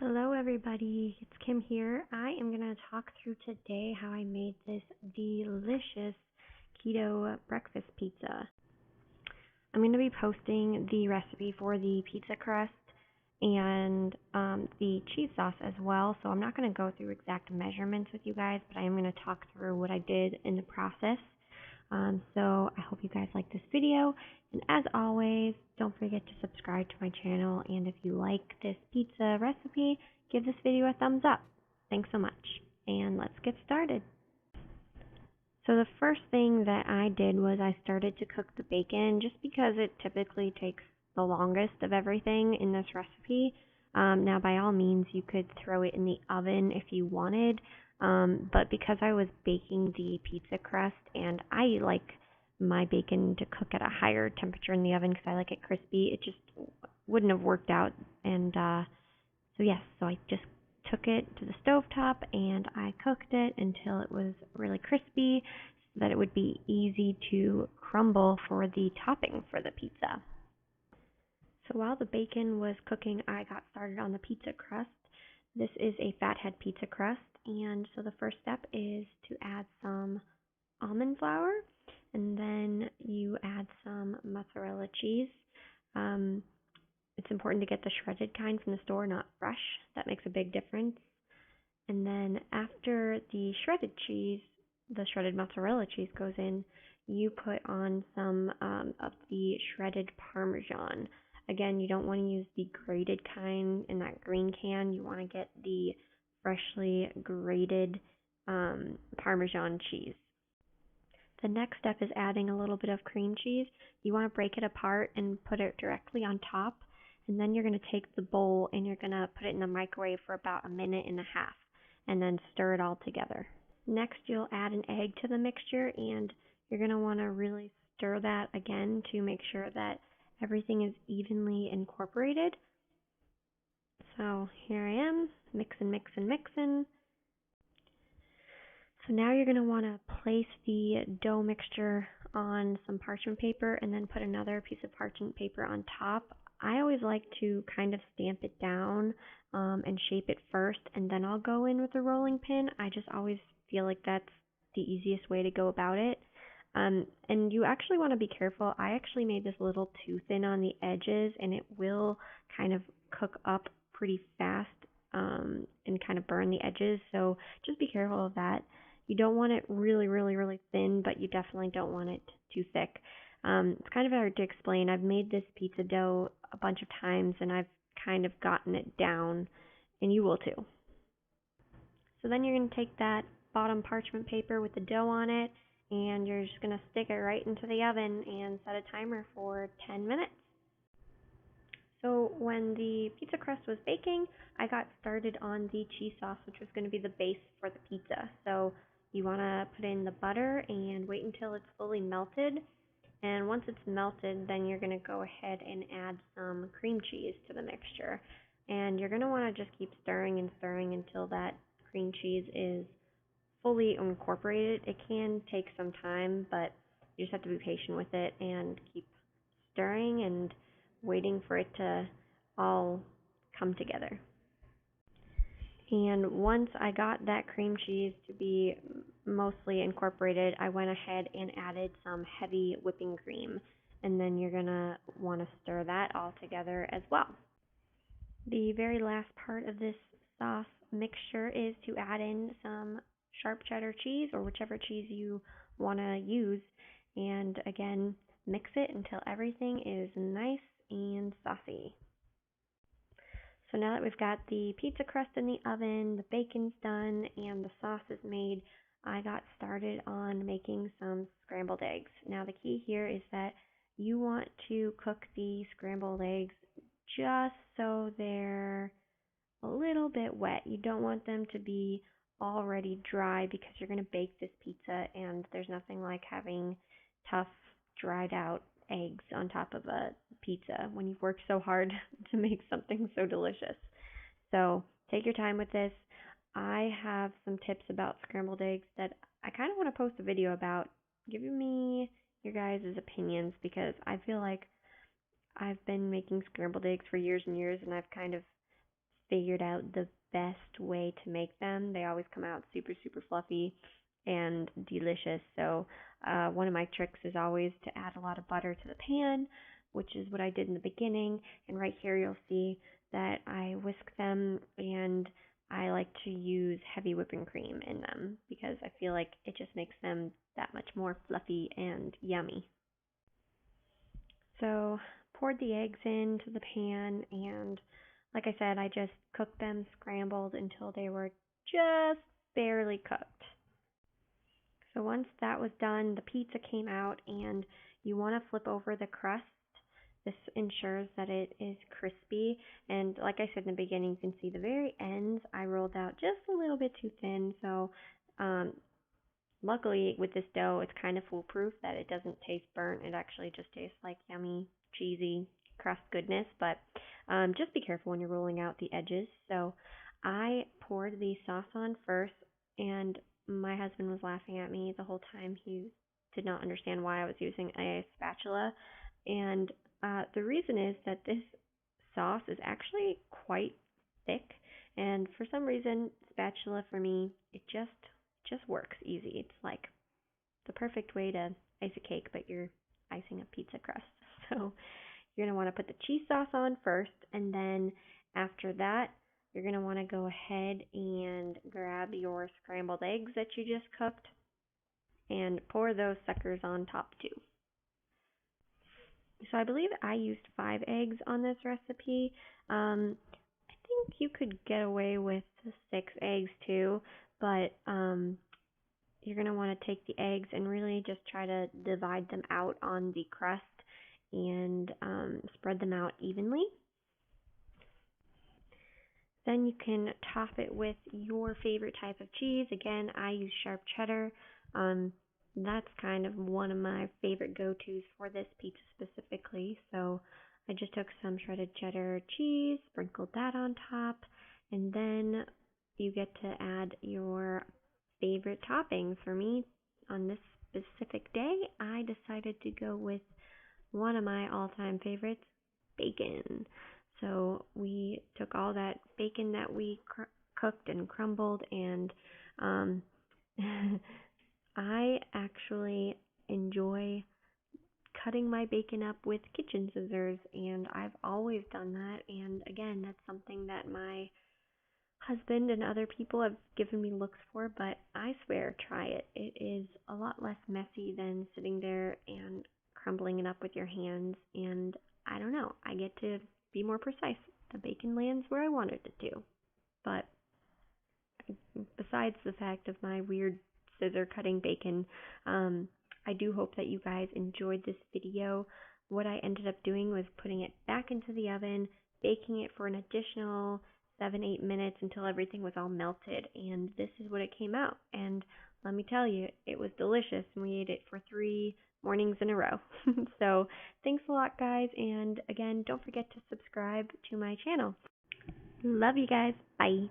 Hello everybody, it's Kim here. I am going to talk through today how I made this delicious keto breakfast pizza. I'm going to be posting the recipe for the pizza crust and the cheese sauce as well, so I'm not going to go through exact measurements with you guys, but I am going to talk through what I did in the process. So I hope you guys like this video, and as always, don't forget to subscribe to my channel, and if you like this pizza recipe, give this video a thumbs up. Thanks so much, and let's get started. So the first thing that I did was I started to cook the bacon, just because it typically takes the longest of everything in this recipe. Now by all means you could throw it in the oven if you wanted, but because I was baking the pizza crust and I like my bacon to cook at a higher temperature in the oven because I like it crispy, it just wouldn't have worked out. And so I just took it to the stovetop and I cooked it until it was really crispy so that it would be easy to crumble for the topping for the pizza. So while the bacon was cooking, I got started on the pizza crust. This is a fathead pizza crust, and so the first step is to add some almond flour, and then you add some mozzarella cheese. It's important to get the shredded kind from the store, not fresh. That makes a big difference. And then after the shredded cheese, the shredded mozzarella cheese goes in, you put on some of the shredded Parmesan. Again, you don't want to use the grated kind in that green can. You want to get the freshly grated Parmesan cheese. The next step is adding a little bit of cream cheese. You want to break it apart and put it directly on top. And then you're going to take the bowl and you're going to put it in the microwave for about a minute and a half and then stir it all together. Next, you'll add an egg to the mixture, and you're going to want to really stir that again to make sure that everything is evenly incorporated. So here I am, mixing. So now you're going to want to place the dough mixture on some parchment paper and then put another piece of parchment paper on top. I always like to kind of stamp it down and shape it first, and then I'll go in with a rolling pin. I just always feel like that's the easiest way to go about it. And you actually want to be careful. I actually made this a little too thin on the edges, and it will kind of cook up pretty fast and kind of burn the edges. So just be careful of that. You don't want it really thin, but you definitely don't want it too thick. It's kind of hard to explain. I've made this pizza dough a bunch of times, and I've kind of gotten it down, and you will too. So then you're going to take that bottom parchment paper with the dough on it, and you're just going to stick it right into the oven and set a timer for 10 minutes. So when the pizza crust was baking, I got started on the cheese sauce, which was going to be the base for the pizza. So you want to put in the butter and wait until it's fully melted. And once it's melted, then you're going to go ahead and add some cream cheese to the mixture. And you're going to want to just keep stirring until that cream cheese is fully incorporated. It can take some time, but you just have to be patient with it and keep stirring and waiting for it to all come together. And once I got that cream cheese to be mostly incorporated, I went ahead and added some heavy whipping cream. And then you're going to want to stir that all together as well. The very last part of this sauce mixture is to add in some sharp cheddar cheese or whichever cheese you want to use. And again, mix it until everything is nice and saucy. So now that we've got the pizza crust in the oven, the bacon's done, and the sauce is made, I got started on making some scrambled eggs. Now the key here is that you want to cook the scrambled eggs just so they're a little bit wet. You don't want them to be already dry because you're going to bake this pizza, and there's nothing like having tough, dried out eggs on top of a pizza when you've worked so hard to make something so delicious. So take your time with this. I have some tips about scrambled eggs that I kind of want to post a video about. Giving me your guys' opinions, because I feel like I've been making scrambled eggs for years and years, and I've kind of figured out the best way to make them. They always come out super, super fluffy and delicious. So, one of my tricks is always to add a lot of butter to the pan, which is what I did in the beginning. And right here, you'll see that I whisk them, and I like to use heavy whipping cream in them because I feel like it just makes them that much more fluffy and yummy. So, poured the eggs into the pan, and like I said, I just cooked them scrambled until they were just barely cooked. So once that was done, the pizza came out, and you want to flip over the crust. This ensures that it is crispy. And like I said in the beginning, you can see the very ends I rolled out just a little bit too thin. So um, luckily with this dough, it's kind of foolproof that it doesn't taste burnt. It actually just tastes like yummy, cheesy crust goodness. But just be careful when you're rolling out the edges. So I poured the sauce on first, and my husband was laughing at me the whole time. He did not understand why I was using a spatula. And the reason is that this sauce is actually quite thick, and for some reason, spatula for me, it just works easy. It's like the perfect way to ice a cake, but you're icing a pizza crust. So you're gonna want to put the cheese sauce on first, and then after that, you're gonna want to go ahead and grab your scrambled eggs that you just cooked and pour those suckers on top too. So I believe I used 5 eggs on this recipe. I think you could get away with 6 eggs too, but you're going to want to take the eggs and really just try to divide them out on the crust and spread them out evenly. Then you can top it with your favorite type of cheese. Again, I use sharp cheddar. Um, that's kind of one of my favorite go-tos for this pizza specifically. So I just took some shredded cheddar cheese, sprinkled that on top, and then you get to add your favorite toppings. For me, on this specific day, I decided to go with one of my all-time favorites, bacon. So we took all that bacon that we cooked and crumbled, and um, I actually enjoy cutting my bacon up with kitchen scissors, and I've always done that. And again, that's something that my husband and other people have given me looks for, but I swear, try it. It is a lot less messy than sitting there and crumbling it up with your hands, and I don't know, I get to be more precise. The bacon lands where I wanted it to. But besides the fact of my weird scissor cutting bacon, I do hope that you guys enjoyed this video. What I ended up doing was putting it back into the oven, baking it for an additional 7-8 minutes until everything was all melted, and this is what it came out. And let me tell you, it was delicious, and we ate it for 3 mornings in a row. So thanks a lot, guys, and again, don't forget to subscribe to my channel. Love you guys. Bye.